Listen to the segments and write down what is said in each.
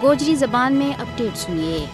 گوجری زبان میں اپڈیٹ سنیے۔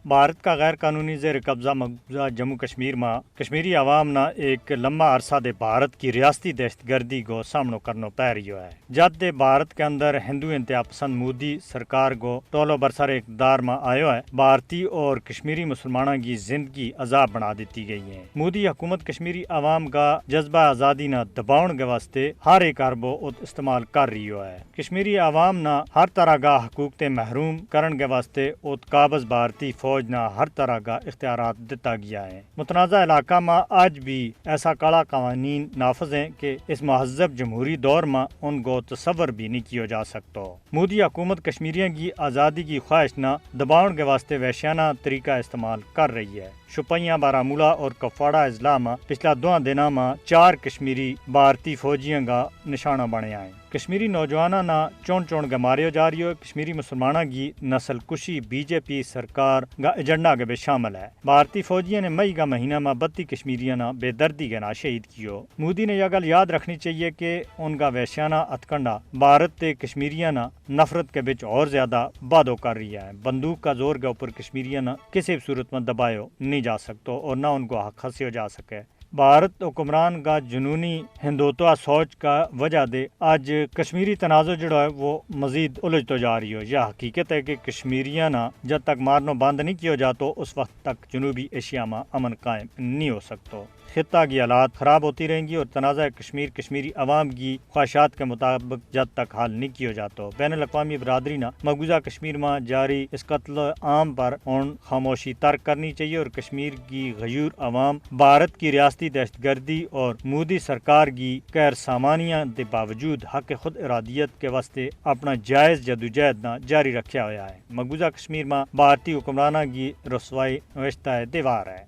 بھارت کا غیر قانونی زیر قبضہ مقبوضہ جموں کشمیر میں کشمیری عوام نہ ایک لمبا عرصہ دے بھارت کی ریاستی دہشت گردی کو سامنا کرنا پی رہی ہے۔ جب دے بھارت کے اندر ہندو انتہا پسند مودی سرکار کو ٹولو برسر اقتدار میں آیا ہے، بھارتی اور کشمیری مسلمانوں کی زندگی عذاب بنا دیتی گئی ہے۔ مودی حکومت کشمیری عوام کا جذبہ آزادی نہ دباؤن کے واسطے ہر ایک اربو استعمال کر رہی ہے۔ کشمیری عوام نہ ہر طرح کا حقوق تے محروم کرن کے واسطے قابض بھارتی فوج نہ ہر طرح کا اختیارات دیتا گیا ہے۔ متنازع علاقہ میں آج بھی ایسا کڑا قوانین نافذ ہیں کہ اس مہذب جمہوری دور میں ان کو تصور بھی نہیں کیا جا سکتا۔ مودی حکومت کشمیریوں کی آزادی کی خواہش نہ دباؤن کے واسطے وحشیانہ طریقہ استعمال کر رہی ہے۔ شوپیاں، بارامولہ اور کپواڑہ اضلاع میں پچھلا 2 دنوں میں 4 کشمیری بھارتی فوجیوں کا نشانہ بنے ہیں۔ کشمیری نوجوانوں نہ چون کے مارے جا رہی ہو۔ کشمیری مسلمانوں کی نسل کشی بی جے پی سرکار کا ایجنڈا کے بھی شامل ہے۔ بھارتی فوجیوں نے مئی کا مہینہ میں 32 کشمیریوں نے بے دردی کے نہ شہید کیو۔ مودی نے یہ گل یاد رکھنی چاہیے کہ ان کا وحشیانہ ہتھکنڈا بھارت تے کشمیریوں نے نفرت کے بچ اور زیادہ بادو کر رہی ہے۔ بندوق کا زور کے اوپر کشمیریوں نے کسی بھی صورت میں دباؤ نہیں جا سکتا اور نہ ان کو حق حاصل ہو جا سکے۔ بھارت حکمران کا جنونی ہندوتوا سوچ کا وجہ دے آج کشمیری تنازع جڑا ہے وہ مزید الجھتا جا رہی ہو۔ یہ حقیقت ہے کہ کشمیریاں نہ جب تک مارنا بند نہیں کیا جاتا اس وقت تک جنوبی ایشیا میں امن قائم نہیں ہو سکتا۔ خطہ کی حالات خراب ہوتی رہیں گی اور تنازع کشمیری عوام کی خواہشات کے مطابق جب تک حل نہیں کیا جاتا۔ بین الاقوامی برادری نے مقبوضہ کشمیر میں جاری اس قتل عام پر خاموشی ترک کرنی چاہیے اور کشمیر کی غیور عوام بھارت کی ریاستی دہشت گردی اور مودی سرکار کی غیر سامانیہ کے باوجود حق خود ارادیت کے واسطے اپنا جائز جدوجہد جاری رکھا ہوا ہے۔ مقبوضہ کشمیر میں بھارتی حکمرانوں کی رسوائی نوشتہ دیوار ہے۔